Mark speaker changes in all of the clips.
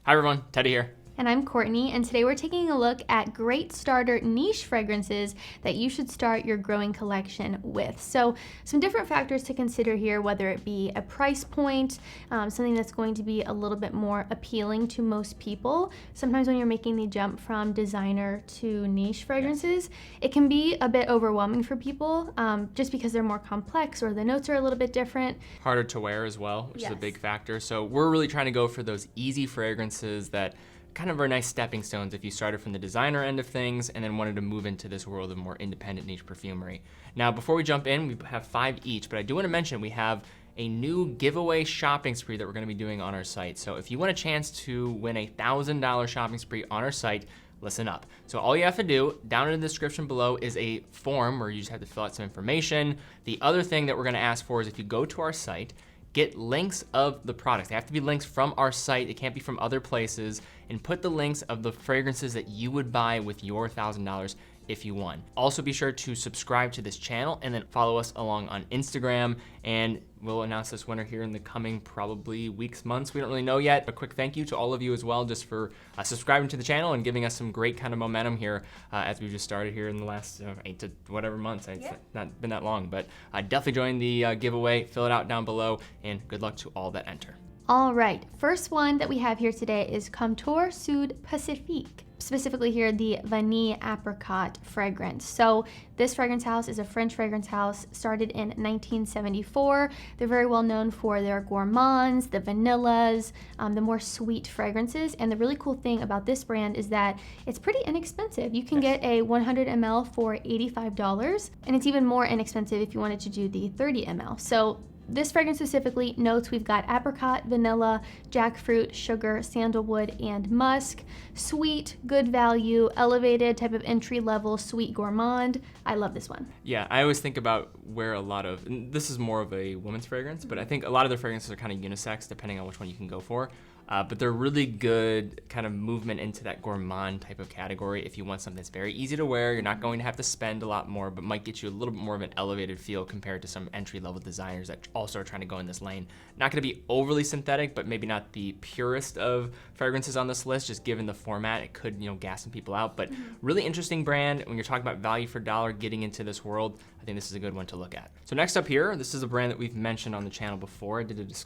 Speaker 1: Hi everyone, Teddy here.
Speaker 2: And I'm Courtney, and today we're taking a look at great starter niche fragrances that you should start your growing collection with. So some different factors to consider here, whether it be a price point, something that's going to be a little bit more appealing to most people. Sometimes when you're making the jump from designer to niche fragrances, it can be a bit overwhelming for people just because they're more complex or the notes are a little bit different.
Speaker 1: Harder to wear as well, which is a big factor. So we're really trying to go for those easy fragrances that kind of are nice stepping stones if you started from the designer end of things and then wanted to move into this world of more independent niche perfumery. Now, before we jump in, we have 5 each, but I do want to mention we have a new giveaway shopping spree that we're going to be doing on our site. So if you want a chance to win a $1,000 shopping spree on our site, listen up. So all you have to do, down in the description below, is a form where you just have to fill out some information. The other thing that we're going to ask for is if you go to our site, get links of the products. They have to be links from our site. It can't be from other places. And put the links of the fragrances that you would buy with your $1,000 if you won. Also be sure to subscribe to this channel and then follow us along on Instagram, and we'll announce this winner here in the coming probably weeks, months. We don't really know yet. A quick thank you to all of you as well just for subscribing to the channel and giving us some great kind of momentum here as we just started here in the last 8 to whatever months. It's not been that long, but definitely join the giveaway, fill it out down below, and good luck to all that enter.
Speaker 2: All right, first one that we have here today is Comptoir Sud Pacifique. Specifically here, the Vanille Apricot fragrance. So this fragrance house is a French fragrance house, started in 1974. They're very well known for their gourmands, the vanillas, the more sweet fragrances. And the really cool thing about this brand is that it's pretty inexpensive. You can get a 100 ml for $85, and it's even more inexpensive if you wanted to do the 30 ml. So this fragrance specifically notes we've got apricot, vanilla, jackfruit, sugar, sandalwood, and musk. Sweet, good value, elevated type of entry-level sweet gourmand. I love this one.
Speaker 1: Yeah, I always think about where a lot of, and this is more of a woman's fragrance, but I think a lot of the fragrances are kind of unisex depending on which one you can go for. But they're really good kind of movement into that gourmand type of category. If you want something that's very easy to wear, you're not going to have to spend a lot more, but might get you a little bit more of an elevated feel compared to some entry-level designers that also are trying to go in this lane. Not gonna be overly synthetic, but maybe not the purest of fragrances on this list, just given the format, it could, gas some people out. But really interesting brand. When you're talking about value for dollar, getting into this world, I think this is a good one to look at. So next up here, this is a brand that we've mentioned on the channel before.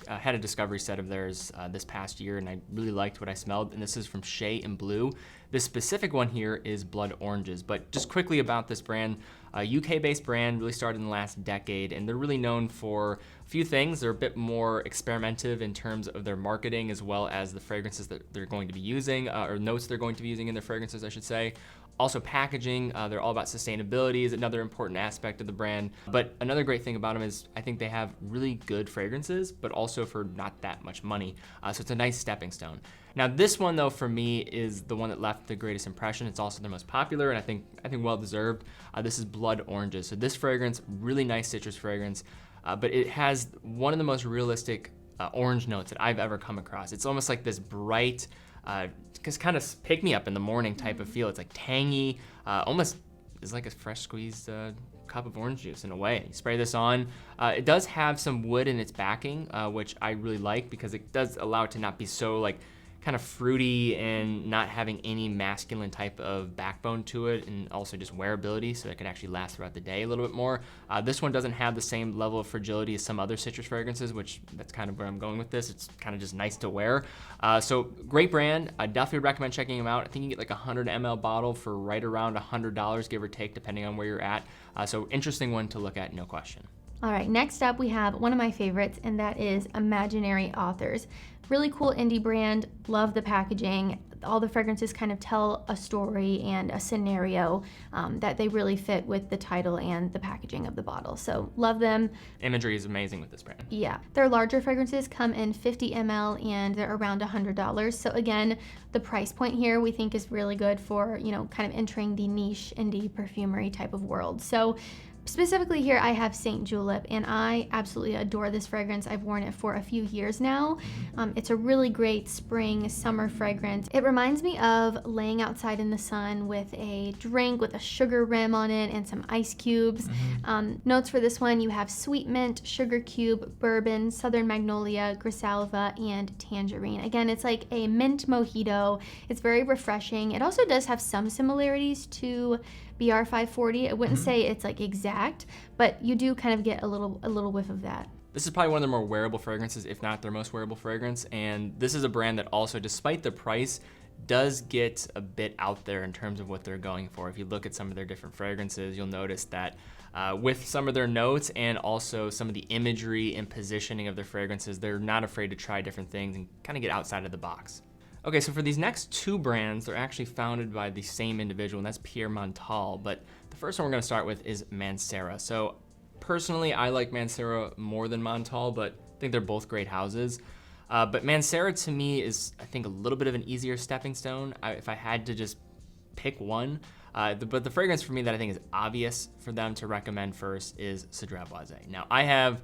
Speaker 1: I had a discovery set of theirs this past year, and I really liked what I smelled, and this is from Shay in Blue. This specific one here is Blood Oranges, but just quickly about this brand, a UK-based brand, really started in the last decade, and they're really known for a few things. They're a bit more experimentative in terms of their marketing, as well as the fragrances that they're going to be using, or notes they're going to be using in their fragrances, I should say. Also packaging, they're all about sustainability is another important aspect of the brand. But another great thing about them is I think they have really good fragrances, but also for not that much money. So it's a nice stepping stone. Now this one though for me is the one that left the greatest impression. It's also the most popular and I think well deserved. This is Blood Oranges. So this fragrance, really nice citrus fragrance, but it has one of the most realistic orange notes that I've ever come across. It's almost like this bright, just kind of pick me up in the morning type of feel. It's like tangy, almost is like a fresh squeezed cup of orange juice in a way. You spray this on. It does have some wood in its backing, which I really like because it does allow it to not be so like kind of fruity and not having any masculine type of backbone to it, and also just wearability so it can actually last throughout the day a little bit more. This one doesn't have the same level of fragility as some other citrus fragrances, which that's kind of where I'm going with this. It's kind of just nice to wear. So great brand. I definitely recommend checking them out. I think you get like a 100 ml bottle for right around $100, give or take, depending on where you're at. So interesting one to look at, no question.
Speaker 2: All right, next up we have one of my favorites, and that is Imaginary Authors. Really cool indie brand, love the packaging. All the fragrances kind of tell a story and a scenario that they really fit with the title and the packaging of the bottle. So love them.
Speaker 1: Imagery is amazing with this brand.
Speaker 2: Yeah, their larger fragrances come in 50 ml and they're around $100. So again, the price point here we think is really good for, kind of entering the niche indie perfumery type of world. So Specifically here, I have St. Julep, and I absolutely adore this fragrance. I've worn it for a few years now. It's a really great spring, summer fragrance. It reminds me of laying outside in the sun with a drink with a sugar rim on it and some ice cubes. Notes for this one, you have sweet mint, sugar cube, bourbon, southern magnolia, grisalva, and tangerine. Again, it's like a mint mojito. It's very refreshing. It also does have some similarities to BR 540. I wouldn't say it's like exact, but you do kind of get a little whiff of that.
Speaker 1: This is probably one of their more wearable fragrances, if not their most wearable fragrance. And this is a brand that also, despite the price, does get a bit out there in terms of what they're going for. If you look at some of their different fragrances, you'll notice that with some of their notes and also some of the imagery and positioning of their fragrances, they're not afraid to try different things and kind of get outside of the box. Okay, so for these next two brands, they're actually founded by the same individual, and that's Pierre Montale. But the first one we're gonna start with is Mancera. So personally, I like Mancera more than Montale, but I think they're both great houses. But Mancera to me is, I think, a little bit of an easier stepping stone. If I had to just pick one, but the fragrance for me that I think is obvious for them to recommend first is Cedrat. Now, I have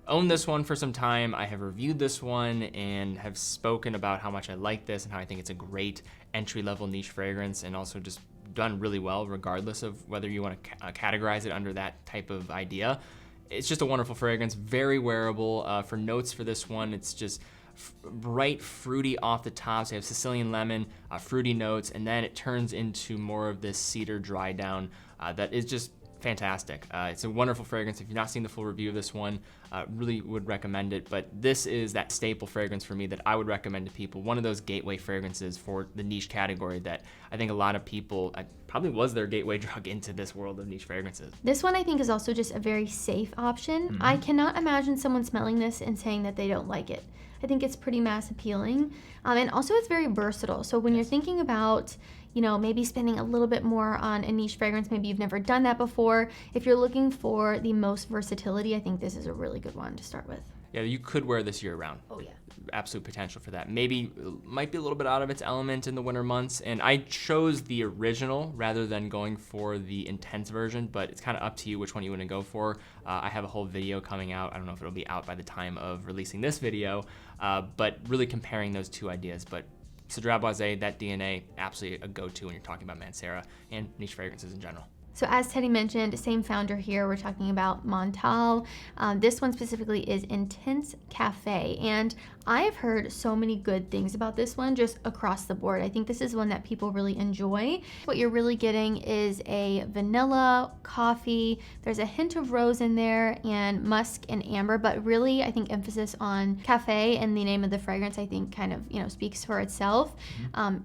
Speaker 1: owned this one for some time. I have reviewed this one and have spoken about how much I like this and how I think it's a great entry-level niche fragrance, and also just done really well regardless of whether you want to categorize it under that type of idea. It's just a wonderful fragrance, very wearable. For notes for this one, it's just bright fruity off the top. So you have Sicilian lemon, fruity notes, and then it turns into more of this cedar dry down that is just fantastic. It's a wonderful fragrance. If you've not seen the full review of this one, really would recommend it. But this is that staple fragrance for me that I would recommend to people. One of those gateway fragrances for the niche category that I think a lot of people, probably was their gateway drug into this world of niche fragrances.
Speaker 2: This one I think is also just a very safe option. I cannot imagine someone smelling this and saying that they don't like it. I think it's pretty mass appealing. And also it's very versatile. So when you're thinking about, you know, maybe spending a little bit more on a niche fragrance, maybe you've never done that before. If you're looking for the most versatility, I think this is a really good one to start with.
Speaker 1: Yeah, you could wear this year round.
Speaker 2: Oh yeah.
Speaker 1: Absolute potential for that. Maybe might be a little bit out of its element in the winter months, and I chose the original rather than going for the intense version, but it's kind of up to you which one you want to go for. I have a whole video coming out. I don't know if it'll be out by the time of releasing this video, but really comparing those two ideas. But Cedrat, that DNA, absolutely a go-to when you're talking about Mancera and niche fragrances in general.
Speaker 2: So as Teddy mentioned, same founder here, we're talking about Montale. This one specifically is Intense Cafe, and I have heard so many good things about this one just across the board. I think this is one that people really enjoy. What you're really getting is a vanilla coffee. There's a hint of rose in there and musk and amber, but really I think emphasis on cafe, and the name of the fragrance I think kind of, you know, speaks for itself.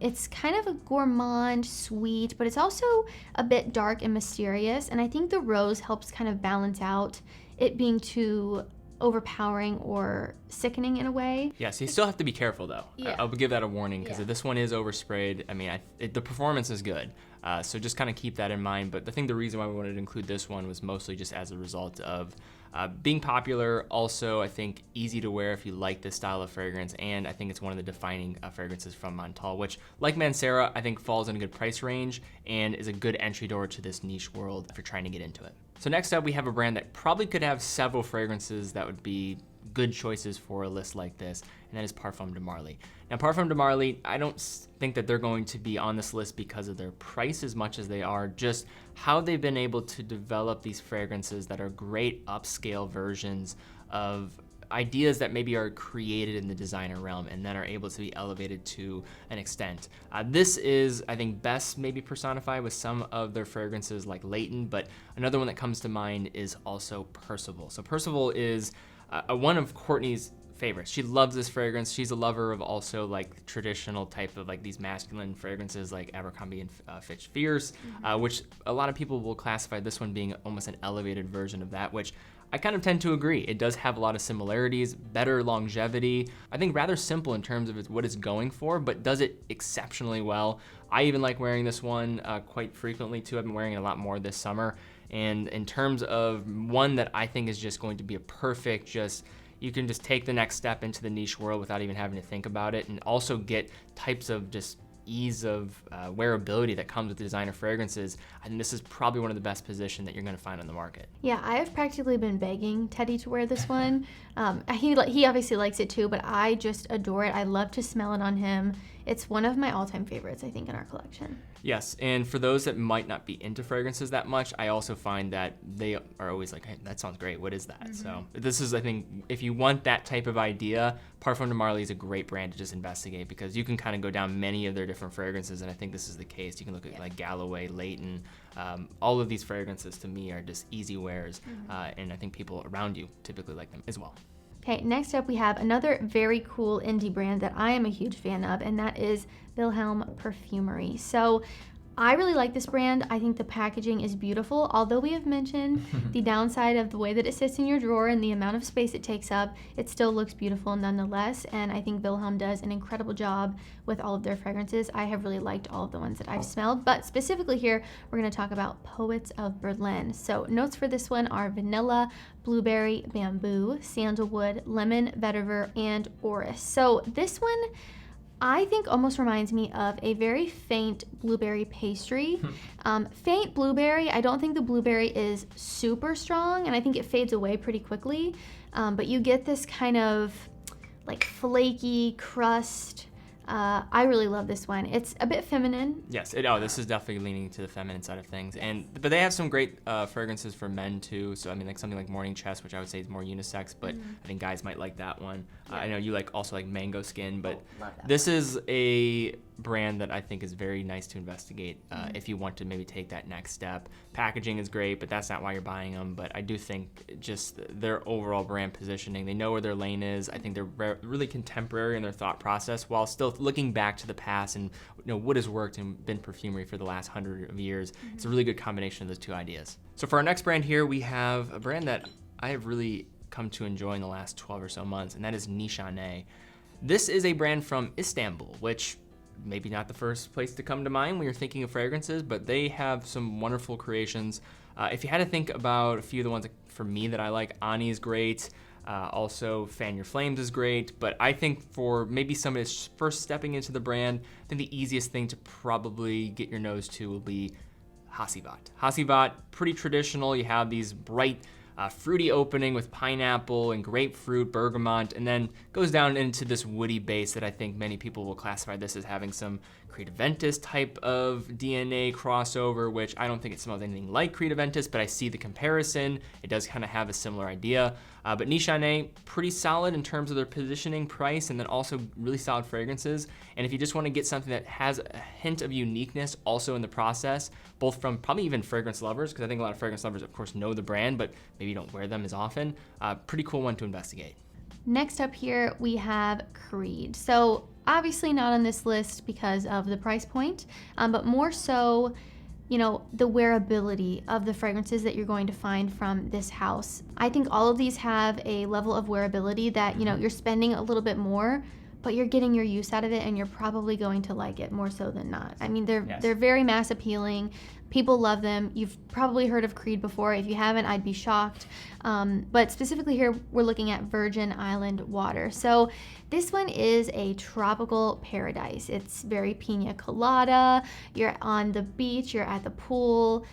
Speaker 2: It's kind of a gourmand, sweet, but it's also a bit dark and mysterious, and I think the rose helps kind of balance out it being too overpowering or sickening in a way.
Speaker 1: Yeah, so you still have to be careful though.
Speaker 2: Yeah.
Speaker 1: I'll give that a warning, because
Speaker 2: Yeah.
Speaker 1: if this one is oversprayed, I mean, the performance is good. So just kind of keep that in mind. But the reason why we wanted to include this one was mostly just as a result of being popular. Also, I think easy to wear if you like this style of fragrance, and I think it's one of the defining fragrances from Montale, which, like Mancera, I think falls in a good price range and is a good entry door to this niche world if you're trying to get into it. So next up, we have a brand that probably could have several fragrances that would be good choices for a list like this, and that is Parfums de Marly. Now, Parfums de Marly, I don't think that they're going to be on this list because of their price as much as they are just how they've been able to develop these fragrances that are great upscale versions of ideas that maybe are created in the designer realm and then are able to be elevated to an extent. This is, I think, best maybe personified with some of their fragrances like Leighton, but another one that comes to mind is also Percival. So Percival is one of Courtney's favorites. She loves this fragrance. She's a lover of also like traditional type of like these masculine fragrances like Abercrombie and Fitch Fierce, which a lot of people will classify this one being almost an elevated version of that, which I kind of tend to agree. It does have a lot of similarities, better longevity. I think rather simple in terms of what it's going for, but does it exceptionally well. I even like wearing this one quite frequently too. I've been wearing it a lot more this summer. And in terms of one that I think is just going to be a perfect, you can just take the next step into the niche world without even having to think about it, and also get types of just ease of wearability that comes with designer fragrances, I think this is probably one of the best positioned that you're going to find on the market.
Speaker 2: Yeah, I have practically been begging Teddy to wear this one. He obviously likes it too, but I just adore it. I love to smell it on him. It's one of my all-time favorites, I think, in our collection.
Speaker 1: Yes, and for those that might not be into fragrances that much, I also find that they are always like, hey, that sounds great. What is that? Mm-hmm. So this is, I think, if you want that type of idea, Parfums de Marly is a great brand to just investigate because you can kind of go down many of their different fragrances, and I think this is the case. You can look at like Galloway, Leighton. All of these fragrances to me are just easy wears, and I think people around you typically like them as well.
Speaker 2: Okay, next up we have another very cool indie brand that I am a huge fan of, and that is Vilhelm Perfumery. So I really like this brand. I think the packaging is beautiful. Although we have mentioned the downside of the way that it sits in your drawer and the amount of space it takes up, it still looks beautiful nonetheless. And I think Vilhelm does an incredible job with all of their fragrances. I have really liked all of the ones that I've smelled, but specifically here, we're going to talk about Poets of Berlin. So notes for this one are vanilla, blueberry, bamboo, sandalwood, lemon, vetiver, and orris. So this one, I think almost reminds me of a very faint blueberry pastry. Faint blueberry, I don't think the blueberry is super strong, and I think it fades away pretty quickly. But you get this kind of like flaky crust. I really love this one. It's a bit feminine.
Speaker 1: Yes, this is definitely leaning to the feminine side of things. But they have some great fragrances for men too. So I mean, like something like Morning Chest, which I would say is more unisex, but I think guys might like that one. Yeah. I know you also like Mango Skin, but this is a brand that I think is very nice to investigate if you want to maybe take that next step. Packaging is great, but that's not why you're buying them. But I do think just their overall brand positioning, they know where their lane is. I think they're really contemporary in their thought process while still looking back to the past and what has worked and been perfumery for the last 100 of years. It's a really good combination of those two ideas. So for our next brand here, we have a brand that I have really come to enjoy in the last 12 or so months, and that is Nishane. This is a brand from Istanbul, which maybe not the first place to come to mind when you're thinking of fragrances, but they have some wonderful creations. If you had to think about a few of the ones for me that I like, Ani is great. Also, Fan Your Flames is great, but I think for maybe somebody that's first stepping into the brand, I think the easiest thing to probably get your nose to will be Hacivat. Hacivat, pretty traditional. You have these bright, fruity opening with pineapple and grapefruit, bergamot, and then goes down into this woody base that I think many people will classify this as having some Creed Aventus type of DNA crossover, which I don't think it smells anything like Creed Aventus, but I see the comparison. It does kind of have a similar idea. But Nishane, pretty solid in terms of their positioning, price, and then also really solid fragrances. And if you just want to get something that has a hint of uniqueness also in the process, both from probably even fragrance lovers, because I think a lot of fragrance lovers, of course, know the brand, but maybe don't wear them as often, pretty cool one to investigate.
Speaker 2: Next up here, we have Creed. So obviously not on this list because of the price point, but more so, the wearability of the fragrances that you're going to find from this house. I think all of these have a level of wearability that, you're spending a little bit more, but you're getting your use out of it, and you're probably going to like it more so than not. I mean, they're very mass appealing. People love them. You've probably heard of Creed before. If you haven't, I'd be shocked. But specifically here, we're looking at Virgin Island water. So this one is a tropical paradise. It's very pina colada. You're on the beach. You're at the pool.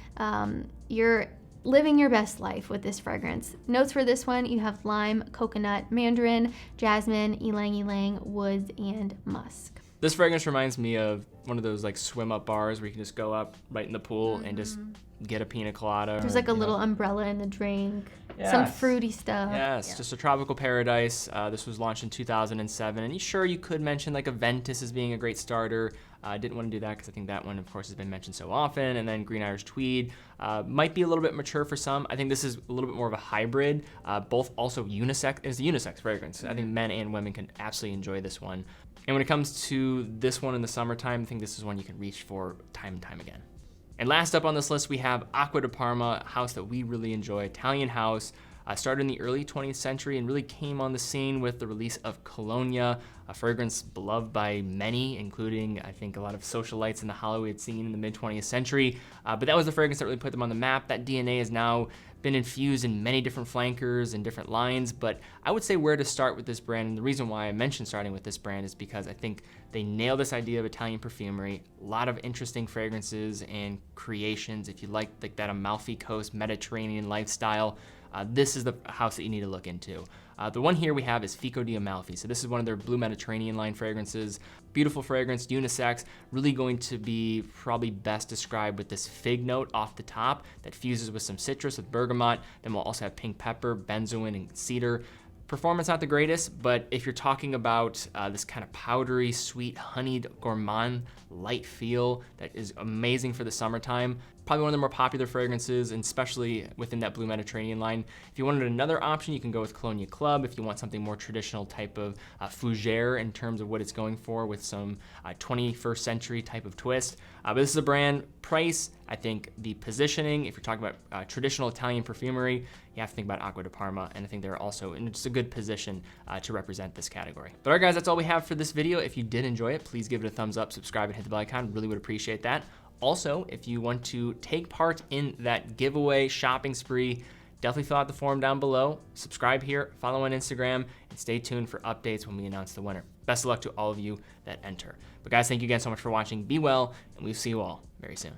Speaker 2: You're living your best life with this fragrance. Notes for this one, you have lime, coconut, mandarin, jasmine, ylang ylang, woods, and musk.
Speaker 1: This fragrance reminds me of one of those like swim up bars where you can just go up right in the pool and just get a pina colada.
Speaker 2: There's like a little umbrella in the drink, some fruity stuff.
Speaker 1: Yes, just a tropical paradise. This was launched in 2007, and you could mention like Aventus as being a great starter. I didn't want to do that because I think that one, of course, has been mentioned so often. And then Green Irish Tweed might be a little bit mature for some. I think this is a little bit more of a hybrid. Both also unisex. It's a unisex fragrance. I think men and women can absolutely enjoy this one. And when it comes to this one in the summertime, I think this is one you can reach for time and time again. And last up on this list, we have Acqua di Parma, a house that we really enjoy, Italian house. Started in the early 20th century and really came on the scene with the release of Colonia, a fragrance beloved by many, including, I think, a lot of socialites in the Hollywood scene in the mid-20th century. But that was the fragrance that really put them on the map. That DNA is now been infused in many different flankers and different lines, but I would say where to start with this brand, and the reason why I mentioned starting with this brand is because I think they nail this idea of Italian perfumery, a lot of interesting fragrances and creations. If you like that Amalfi Coast Mediterranean lifestyle, this is the house that you need to look into. The one here we have is Fico di Amalfi. So this is one of their Blue Mediterranean line fragrances. Beautiful fragrance, unisex, really going to be probably best described with this fig note off the top that fuses with some citrus, with bergamot. Then we'll also have pink pepper, benzoin, and cedar. Performance not the greatest, but if you're talking about this kind of powdery, sweet, honeyed, gourmand, light feel that is amazing for the summertime, probably one of the more popular fragrances, and especially within that Blue Mediterranean line. If you wanted another option, you can go with Colonia Club if you want something more traditional type of fougere in terms of what it's going for with some 21st century type of twist. But this is a brand, price, I think the positioning, if you're talking about traditional Italian perfumery, you have to think about Acqua di Parma, and I think they're also in just a good position to represent this category. But all right, guys, that's all we have for this video. If you did enjoy it, please give it a thumbs up, subscribe, and hit the bell icon. Really would appreciate that. Also, if you want to take part in that giveaway shopping spree, definitely fill out the form down below, subscribe here, follow on Instagram, and stay tuned for updates when we announce the winner. Best of luck to all of you that enter. But guys, thank you again so much for watching. Be well, and we'll see you all very soon.